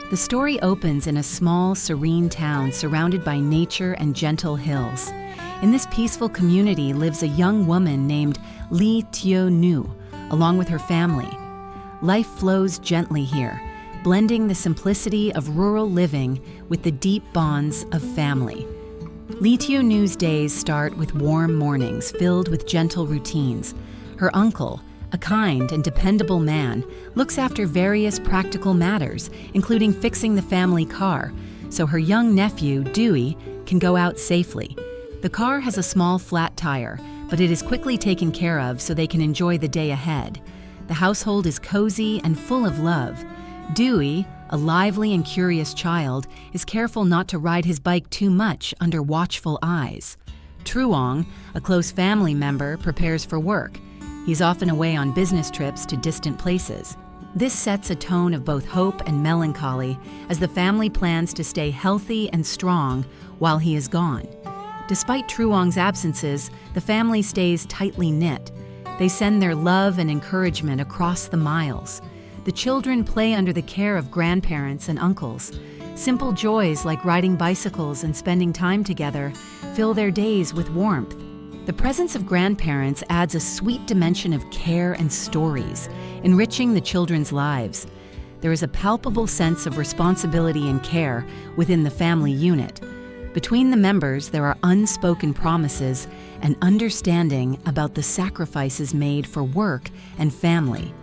The story opens in a small, serene town surrounded by nature and gentle hills. In this peaceful community lives a young woman named Ly Tieu Nu, along with her family. Life flows gently here, blending the simplicity of rural living with the deep bonds of family. Ly Tieu Nu's days start with warm mornings filled with gentle routines. Her uncle, a kind and dependable man, looks after various practical matters, including fixing the family car, so her young nephew, Dewey, can go out safely. The car has a small flat tire, but it is quickly taken care of so they can enjoy the day ahead. The household is cozy and full of love. Dewey, a lively and curious child, is careful not to ride his bike too much under watchful eyes. Truong, a close family member, prepares for work. He's often away on business trips to distant places. This sets a tone of both hope and melancholy as the family plans to stay healthy and strong while he is gone. Despite Truong's absences, the family stays tightly knit. They send their love and encouragement across the miles. The children play under the care of grandparents and uncles. Simple joys like riding bicycles and spending time together fill their days with warmth. The presence of grandparents adds a sweet dimension of care and stories, enriching the children's lives. There is a palpable sense of responsibility and care within the family unit. Between the members, there are unspoken promises and understanding about the sacrifices made for work and family.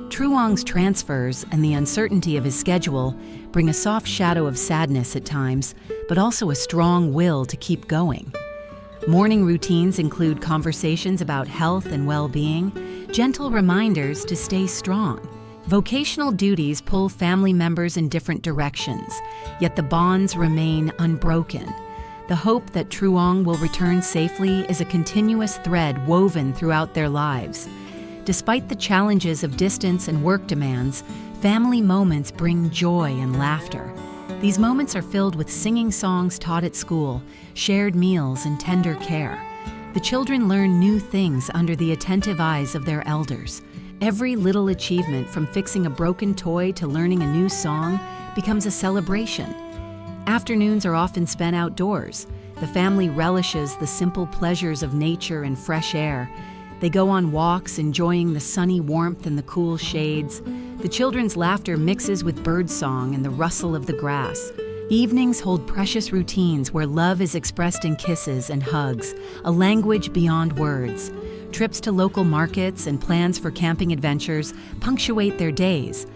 Truong's transfers and the uncertainty of his schedule bring a soft shadow of sadness at times, but also a strong will to keep going. Morning routines include conversations about health and well-being, gentle reminders to stay strong. Vocational duties pull family members in different directions, yet the bonds remain unbroken. The hope that Truong will return safely is a continuous thread woven throughout their lives. Despite the challenges of distance and work demands, family moments bring joy and laughter. These moments are filled with singing songs taught at school, shared meals, and tender care. The children learn new things under the attentive eyes of their elders. Every little achievement, from fixing a broken toy to learning a new song, becomes a celebration. Afternoons are often spent outdoors. The family relishes the simple pleasures of nature and fresh air. They go on walks, enjoying the sunny warmth and the cool shades. The children's laughter mixes with birdsong and the rustle of the grass. Evenings hold precious routines where love is expressed in kisses and hugs, a language beyond words. Trips to local markets and plans for camping adventures punctuate their days.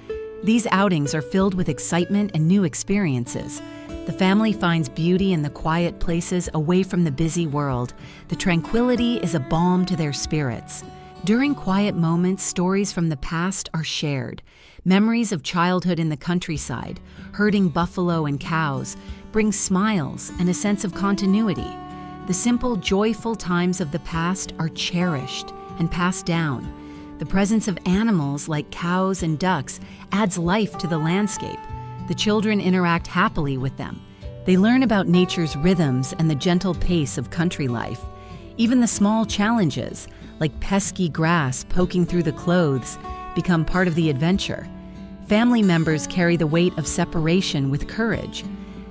These outings are filled with excitement and new experiences. The family finds beauty in the quiet places away from the busy world. The tranquility is a balm to their spirits. During quiet moments, stories from the past are shared. Memories of childhood in the countryside, herding buffalo and cows, bring smiles and a sense of continuity. The simple, joyful times of the past are cherished and passed down. The presence of animals like cows and ducks adds life to the landscape. The children interact happily with them. They learn about nature's rhythms and the gentle pace of country life. Even the small challenges, like pesky grass poking through the clothes, become part of the adventure. Family members carry the weight of separation with courage.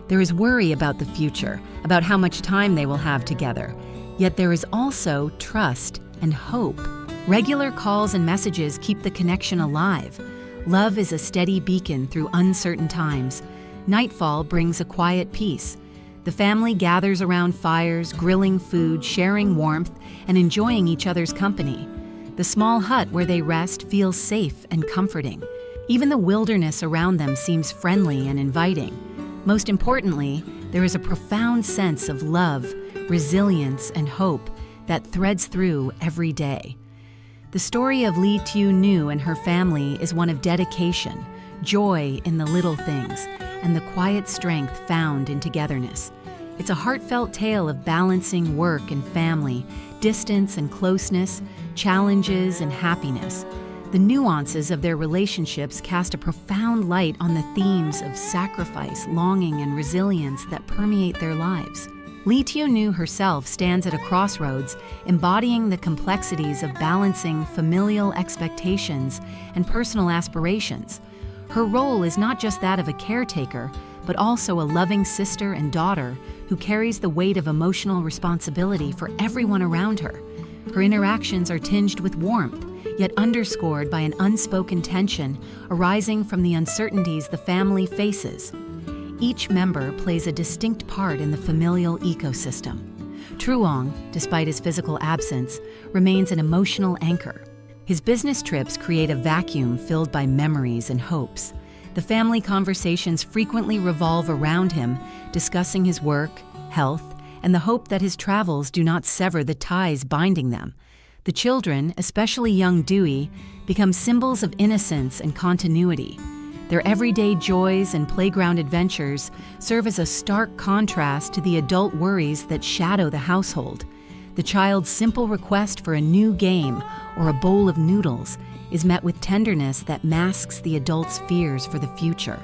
There is worry about the future, about how much time they will have together. Yet there is also trust and hope. Regular calls and messages keep the connection alive. Love is a steady beacon through uncertain times. Nightfall brings a quiet peace. The family gathers around fires, grilling food, sharing warmth, and enjoying each other's company. The small hut where they rest feels safe and comforting. Even the wilderness around them seems friendly and inviting. Most importantly, there is a profound sense of love, resilience, and hope that threads through every day. The story of Ly Tieu Nu and her family is one of dedication, joy in the little things, and the quiet strength found in togetherness. It's a heartfelt tale of balancing work and family, distance and closeness, challenges and happiness. The nuances of their relationships cast a profound light on the themes of sacrifice, longing, and resilience that permeate their lives. Ly Tieu Nu herself stands at a crossroads, embodying the complexities of balancing familial expectations and personal aspirations. Her role is not just that of a caretaker, but also a loving sister and daughter who carries the weight of emotional responsibility for everyone around her. Her interactions are tinged with warmth, yet underscored by an unspoken tension arising from the uncertainties the family faces. Each member plays a distinct part in the familial ecosystem. Truong, despite his physical absence, remains an emotional anchor. His business trips create a vacuum filled by memories and hopes. The family conversations frequently revolve around him, discussing his work, health, and the hope that his travels do not sever the ties binding them. The children, especially young Dewey, become symbols of innocence and continuity. Their everyday joys and playground adventures serve as a stark contrast to the adult worries that shadow the household. The child's simple request for a new game or a bowl of noodles is met with tenderness that masks the adult's fears for the future.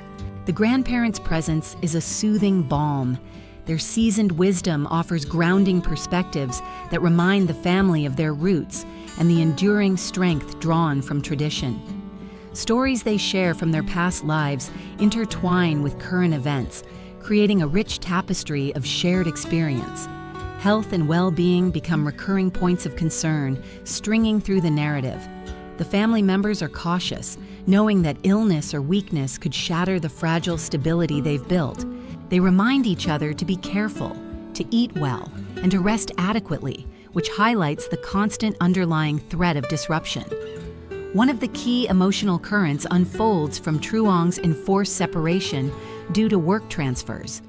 The grandparents' presence is a soothing balm. Their seasoned wisdom offers grounding perspectives that remind the family of their roots and the enduring strength drawn from tradition. Stories they share from their past lives intertwine with current events, creating a rich tapestry of shared experience. Health and well-being become recurring points of concern, stringing through the narrative. The family members are cautious, knowing that illness or weakness could shatter the fragile stability they've built. They remind each other to be careful, to eat well, and to rest adequately, which highlights the constant underlying threat of disruption. One of the key emotional currents unfolds from Truong's enforced separation due to work transfers.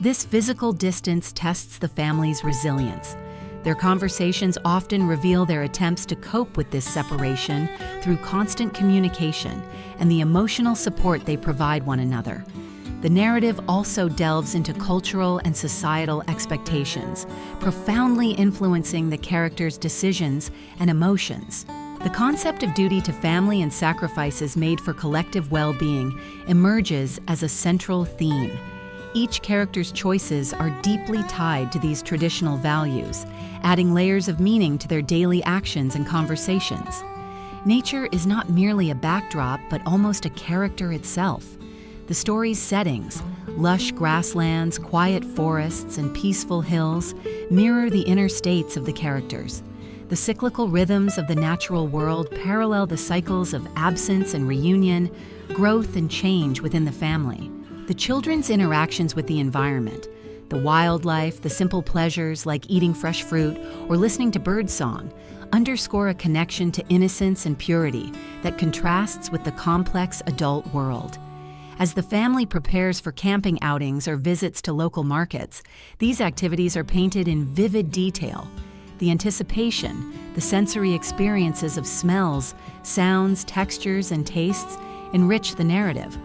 This physical distance tests the family's resilience. Their conversations often reveal their attempts to cope with this separation through constant communication and the emotional support they provide one another. The narrative also delves into cultural and societal expectations, profoundly influencing the characters' decisions and emotions. The concept of duty to family and sacrifices made for collective well-being emerges as a central theme. Each character's choices are deeply tied to these traditional values, adding layers of meaning to their daily actions and conversations. Nature is not merely a backdrop, but almost a character itself. The story's settings, lush grasslands, quiet forests, and peaceful hills, mirror the inner states of the characters. The cyclical rhythms of the natural world parallel the cycles of absence and reunion, growth and change within the family. The children's interactions with the environment, the wildlife, the simple pleasures like eating fresh fruit or listening to birdsong, underscore a connection to innocence and purity that contrasts with the complex adult world. As the family prepares for camping outings or visits to local markets, these activities are painted in vivid detail. The anticipation, the sensory experiences of smells, sounds, textures, and tastes enrich the narrative.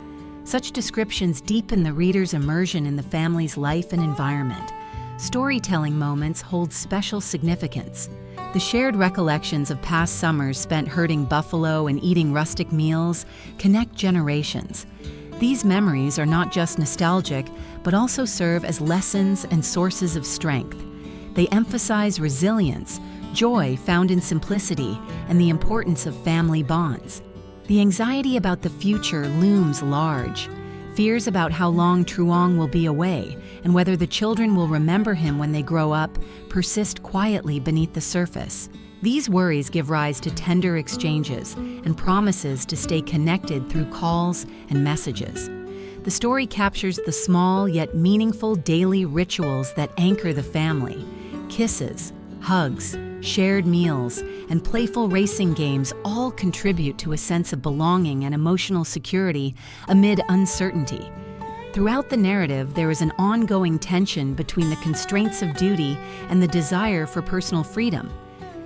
Such descriptions deepen the reader's immersion in the family's life and environment. Storytelling moments hold special significance. The shared recollections of past summers spent herding buffalo and eating rustic meals connect generations. These memories are not just nostalgic, but also serve as lessons and sources of strength. They emphasize resilience, joy found in simplicity, and the importance of family bonds. The anxiety about the future looms large. Fears about how long Truong will be away and whether the children will remember him when they grow up persist quietly beneath the surface. These worries give rise to tender exchanges and promises to stay connected through calls and messages. The story captures the small yet meaningful daily rituals that anchor the family. Kisses, hugs, shared meals, and playful racing games all contribute to a sense of belonging and emotional security amid uncertainty. Throughout the narrative, there is an ongoing tension between the constraints of duty and the desire for personal freedom.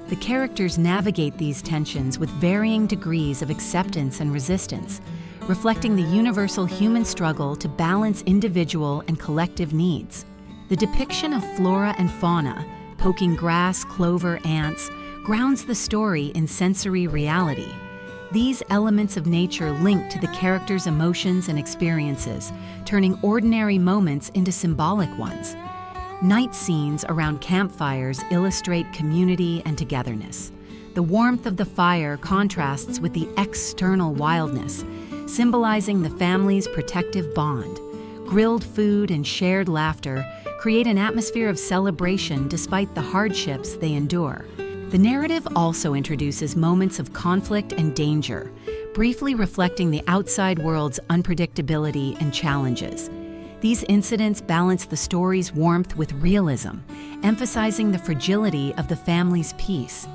The characters navigate these tensions with varying degrees of acceptance and resistance, reflecting the universal human struggle to balance individual and collective needs. The depiction of flora and fauna, poking grass, clover, ants, grounds the story in sensory reality. These elements of nature link to the characters' emotions and experiences, turning ordinary moments into symbolic ones. Night scenes around campfires illustrate community and togetherness. The warmth of the fire contrasts with the external wildness, symbolizing the family's protective bond. Grilled food and shared laughter create an atmosphere of celebration despite the hardships they endure. The narrative also introduces moments of conflict and danger, briefly reflecting the outside world's unpredictability and challenges. These incidents balance the story's warmth with realism, emphasizing the fragility of the family's peace.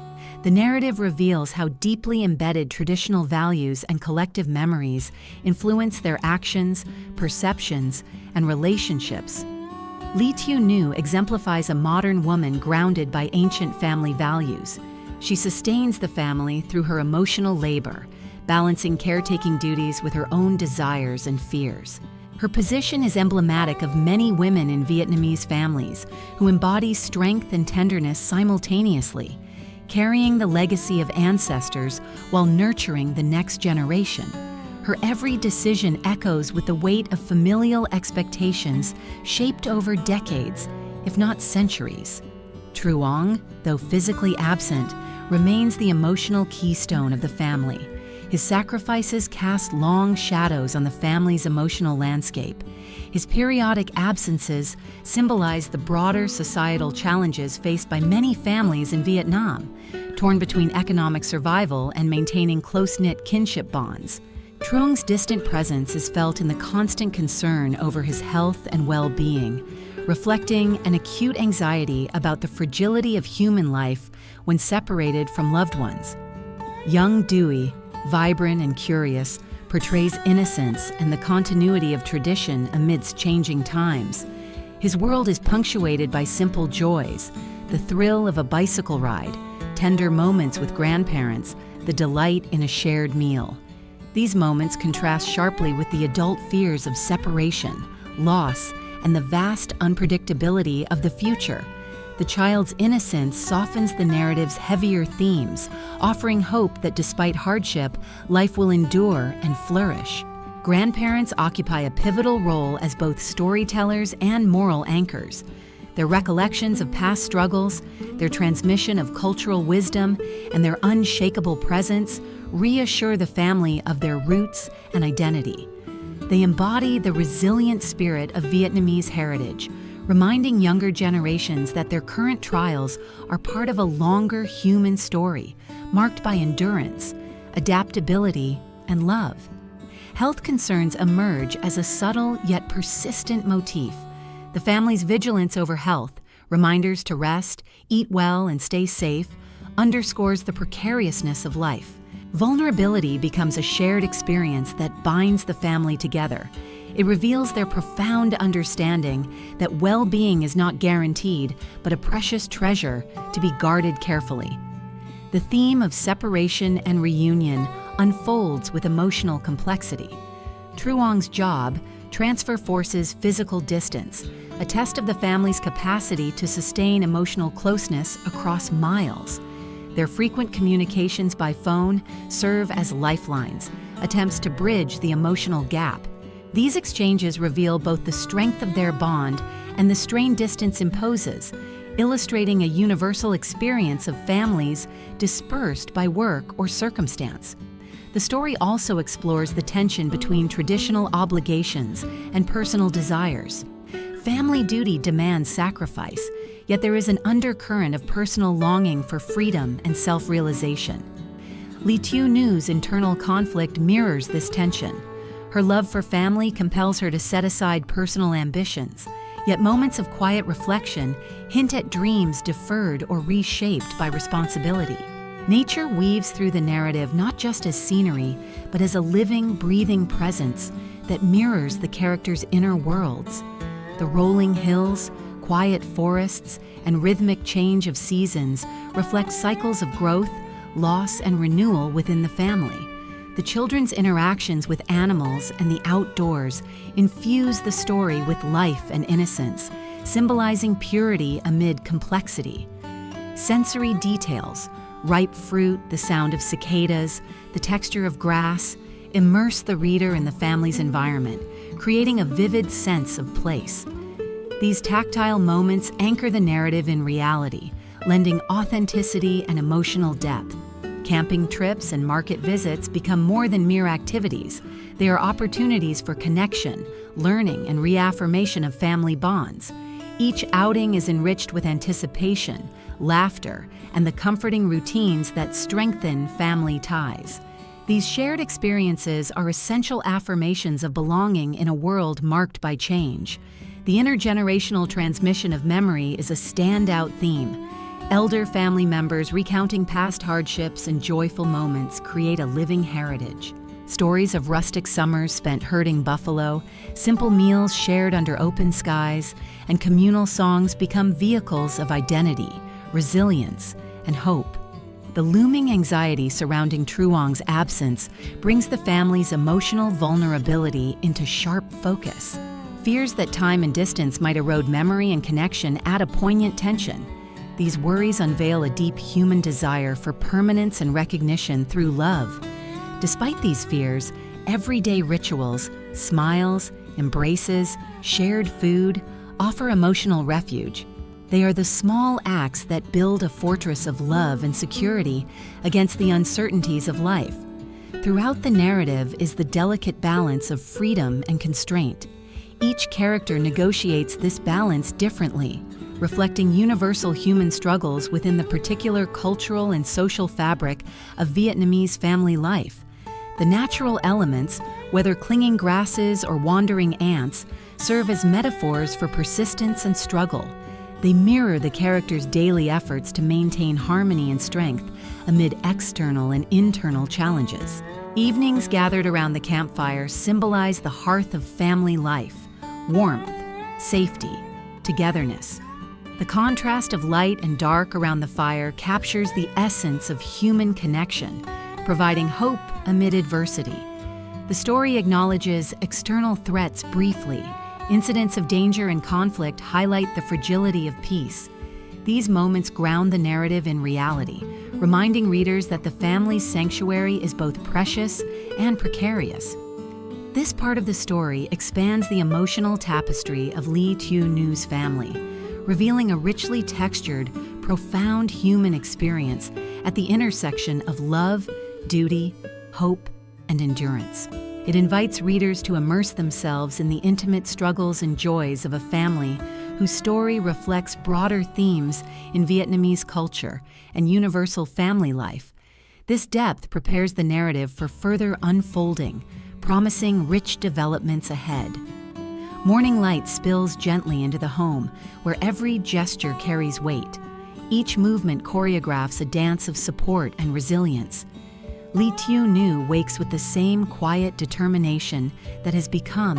The narrative reveals how deeply embedded traditional values and collective memories influence their actions, perceptions, and relationships. Ly Tieu Nu exemplifies a modern woman grounded by ancient family values. She sustains the family through her emotional labor, balancing caretaking duties with her own desires and fears. Her position is emblematic of many women in Vietnamese families who embody strength and tenderness simultaneously, carrying the legacy of ancestors while nurturing the next generation. Her every decision echoes with the weight of familial expectations shaped over decades, if not centuries. Truong, though physically absent, remains the emotional keystone of the family. His sacrifices cast long shadows on the family's emotional landscape. His periodic absences symbolize the broader societal challenges faced by many families in Vietnam, torn between economic survival and maintaining close-knit kinship bonds. Truong's distant presence is felt in the constant concern over his health and well-being, reflecting an acute anxiety about the fragility of human life when separated from loved ones. Young Dewey, vibrant and curious, portrays innocence and the continuity of tradition amidst changing times. His world is punctuated by simple joys, the thrill of a bicycle ride, tender moments with grandparents, the delight in a shared meal. These moments contrast sharply with the adult fears of separation, loss, and the vast unpredictability of the future. The child's innocence softens the narrative's heavier themes, offering hope that despite hardship, life will endure and flourish. Grandparents occupy a pivotal role as both storytellers and moral anchors. Their recollections of past struggles, their transmission of cultural wisdom, and their unshakable presence reassure the family of their roots and identity. They embody the resilient spirit of Vietnamese heritage, reminding younger generations that their current trials are part of a longer human story, marked by endurance, adaptability, and love. Health concerns emerge as a subtle yet persistent motif. The family's vigilance over health, reminders to rest, eat well, and stay safe, underscores the precariousness of life. Vulnerability becomes a shared experience that binds the family together. It reveals their profound understanding that well-being is not guaranteed, but a precious treasure to be guarded carefully. The theme of separation and reunion unfolds with emotional complexity. Truong's job, transfer forces physical distance, a test of the family's capacity to sustain emotional closeness across miles. Their frequent communications by phone serve as lifelines, attempts to bridge the emotional gap. These exchanges reveal both the strength of their bond and the strain distance imposes, illustrating a universal experience of families dispersed by work or circumstance. The story also explores the tension between traditional obligations and personal desires. Family duty demands sacrifice, yet there is an undercurrent of personal longing for freedom and self-realization. Ly Tieu Nu's internal conflict mirrors this tension. Her love for family compels her to set aside personal ambitions, yet moments of quiet reflection hint at dreams deferred or reshaped by responsibility. Nature weaves through the narrative not just as scenery, but as a living, breathing presence that mirrors the characters' inner worlds. The rolling hills, quiet forests, and rhythmic change of seasons reflect cycles of growth, loss, and renewal within the family. The children's interactions with animals and the outdoors infuse the story with life and innocence, symbolizing purity amid complexity. Sensory details, ripe fruit, the sound of cicadas, the texture of grass, immerse the reader in the family's environment, creating a vivid sense of place. These tactile moments anchor the narrative in reality, lending authenticity and emotional depth. Camping trips and market visits become more than mere activities. They are opportunities for connection, learning, and reaffirmation of family bonds. Each outing is enriched with anticipation, laughter, and the comforting routines that strengthen family ties. These shared experiences are essential affirmations of belonging in a world marked by change. The intergenerational transmission of memory is a standout theme. Elder family members recounting past hardships and joyful moments create a living heritage. Stories of rustic summers spent herding buffalo, simple meals shared under open skies, and communal songs become vehicles of identity, resilience, and hope. The looming anxiety surrounding Truong's absence brings the family's emotional vulnerability into sharp focus. Fears that time and distance might erode memory and connection add a poignant tension. These worries unveil a deep human desire for permanence and recognition through love. Despite these fears, everyday rituals, smiles, embraces, shared food, offer emotional refuge. They are the small acts that build a fortress of love and security against the uncertainties of life. Throughout the narrative is the delicate balance of freedom and constraint. Each character negotiates this balance differently, reflecting universal human struggles within the particular cultural and social fabric of Vietnamese family life. The natural elements, whether clinging grasses or wandering ants, serve as metaphors for persistence and struggle. They mirror the characters' daily efforts to maintain harmony and strength amid external and internal challenges. Evenings gathered around the campfire symbolize the hearth of family life, warmth, safety, togetherness. The contrast of light and dark around the fire captures the essence of human connection, providing hope amid adversity. The story acknowledges external threats briefly. Incidents of danger and conflict highlight the fragility of peace. These moments ground the narrative in reality, reminding readers that the family's sanctuary is both precious and precarious. This part of the story expands the emotional tapestry of Ly Tieu Nu's family, revealing a richly textured, profound human experience at the intersection of love, duty, hope, and endurance. It invites readers to immerse themselves in the intimate struggles and joys of a family whose story reflects broader themes in Vietnamese culture and universal family life. This depth prepares the narrative for further unfolding, promising rich developments ahead. Morning light spills gently into the home, where every gesture carries weight. Each movement choreographs a dance of support and resilience. Ly Tieu Nu wakes with the same quiet determination that has become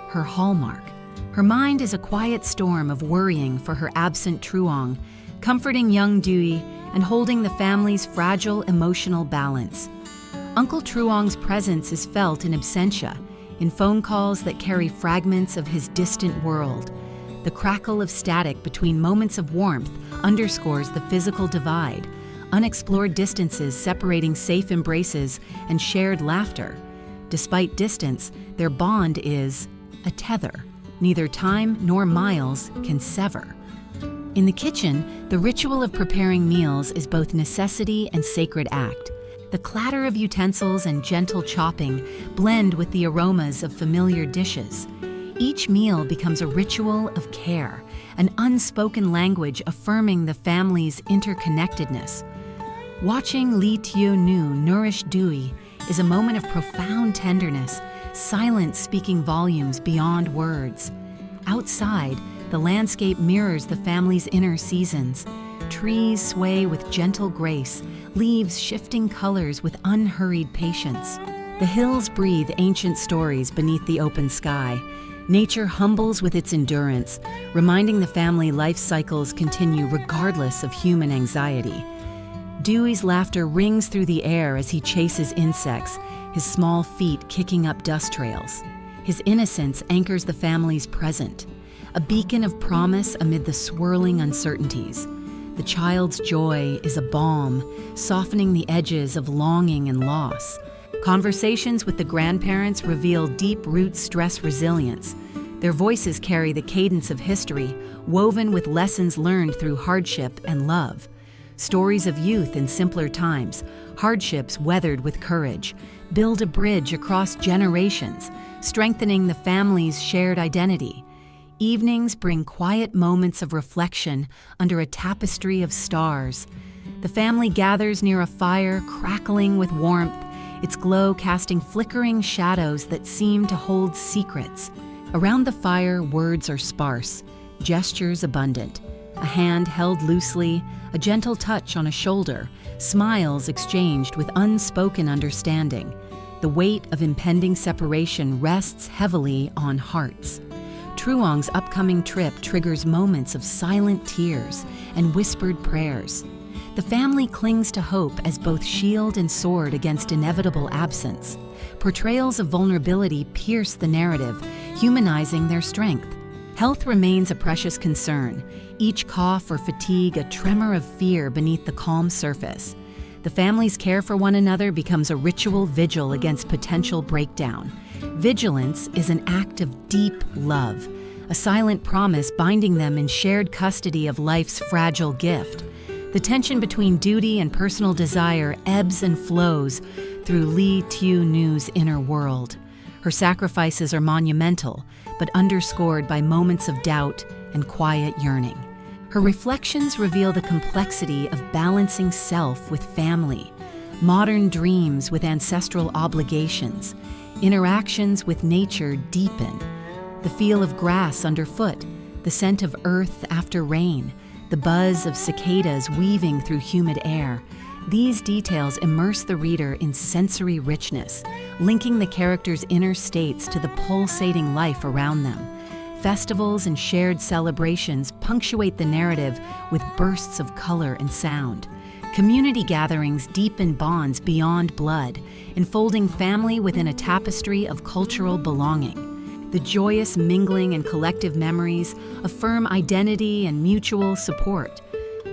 her hallmark. Her mind is a quiet storm of worrying for her absent Truong, comforting young Duy and holding the family's fragile emotional balance. Uncle Truong's presence is felt in absentia, in phone calls that carry fragments of his distant world. The crackle of static between moments of warmth underscores the physical divide, unexplored distances separating safe embraces and shared laughter. Despite distance, their bond is a tether neither time nor miles can sever. In the kitchen, the ritual of preparing meals is both necessity and sacred act. The clatter of utensils and gentle chopping blend with the aromas of familiar dishes. Each meal becomes a ritual of care, an unspoken language affirming the family's interconnectedness. Watching Ly Tieu Nu nourish Duy is a moment of profound tenderness, silence speaking volumes beyond words. Outside, the landscape mirrors the family's inner seasons. Trees sway with gentle grace, leaves shifting colors with unhurried patience. The hills breathe ancient stories beneath the open sky. Nature humbles with its endurance, reminding the family life cycles continue regardless of human anxiety. Duy's laughter rings through the air as he chases insects, his small feet kicking up dust trails. His innocence anchors the family's present, a beacon of promise amid the swirling uncertainties. The child's joy is a balm, softening the edges of longing and loss. Conversations with the grandparents reveal deep-root stress resilience. Their voices carry the cadence of history, woven with lessons learned through hardship and love. Stories of youth in simpler times, hardships weathered with courage, build a bridge across generations, strengthening the family's shared identity. Evenings bring quiet moments of reflection under a tapestry of stars. The family gathers near a fire crackling with warmth, its glow casting flickering shadows that seem to hold secrets. Around the fire, words are sparse, gestures abundant. A hand held loosely, a gentle touch on a shoulder, smiles exchanged with unspoken understanding. The weight of impending separation rests heavily on hearts. Truong's upcoming trip triggers moments of silent tears and whispered prayers. The family clings to hope as both shield and sword against inevitable absence. Portrayals of vulnerability pierce the narrative, humanizing their strength. Health remains a precious concern, each cough or fatigue a tremor of fear beneath the calm surface. The family's care for one another becomes a ritual vigil against potential breakdown. Vigilance is an act of deep love, a silent promise binding them in shared custody of life's fragile gift. The tension between duty and personal desire ebbs and flows through Ly Tieu Nu's inner world. Her sacrifices are monumental, but underscored by moments of doubt and quiet yearning. Her reflections reveal the complexity of balancing self with family, modern dreams with ancestral obligations. Interactions with nature deepen. The feel of grass underfoot, the scent of earth after rain, the buzz of cicadas weaving through humid air. These details immerse the reader in sensory richness, linking the characters' inner states to the pulsating life around them. Festivals and shared celebrations punctuate the narrative with bursts of color and sound. Community gatherings deepen bonds beyond blood, enfolding family within a tapestry of cultural belonging. The joyous mingling and collective memories affirm identity and mutual support.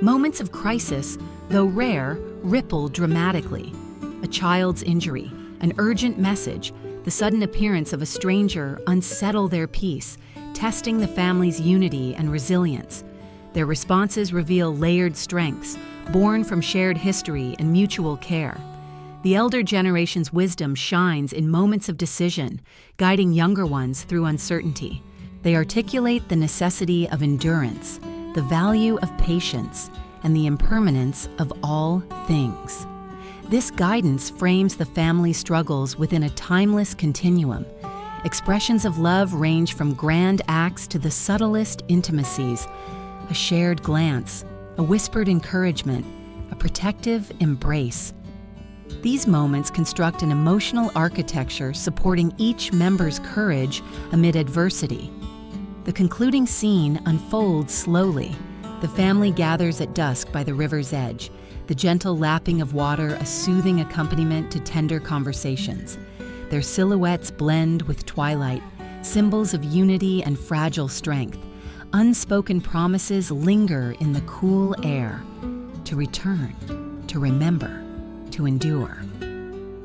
Moments of crisis, though rare, ripple dramatically. A child's injury, an urgent message, the sudden appearance of a stranger unsettle their peace, testing the family's unity and resilience. Their responses reveal layered strengths, born from shared history and mutual care. The elder generation's wisdom shines in moments of decision, guiding younger ones through uncertainty. They articulate the necessity of endurance, the value of patience, and the impermanence of all things. This guidance frames the family's struggles within a timeless continuum. Expressions of love range from grand acts to the subtlest intimacies, a shared glance, a whispered encouragement, a protective embrace. These moments construct an emotional architecture supporting each member's courage amid adversity. The concluding scene unfolds slowly. The family gathers at dusk by the river's edge, the gentle lapping of water a soothing accompaniment to tender conversations. Their silhouettes blend with twilight, symbols of unity and fragile strength. Unspoken promises linger in the cool air. To return, to remember, to endure.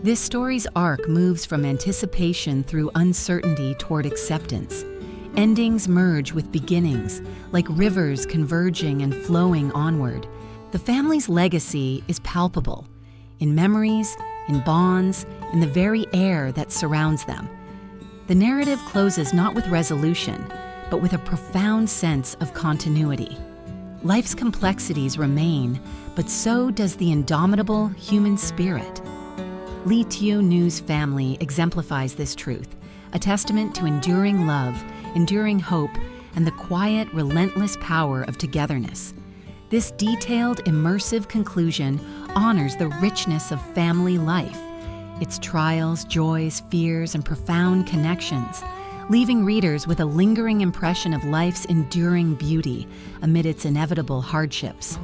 This story's arc moves from anticipation through uncertainty toward acceptance. Endings merge with beginnings, like rivers converging and flowing onward. The family's legacy is palpable, in memories, in bonds, in the very air that surrounds them. The narrative closes not with resolution, but with a profound sense of continuity. Life's complexities remain, but so does the indomitable human spirit. Ly Tieu Nu's family exemplifies this truth, a testament to enduring love, enduring hope, and the quiet, relentless power of togetherness. This detailed, immersive conclusion honors the richness of family life, its trials, joys, fears, and profound connections, leaving readers with a lingering impression of life's enduring beauty amid its inevitable hardships.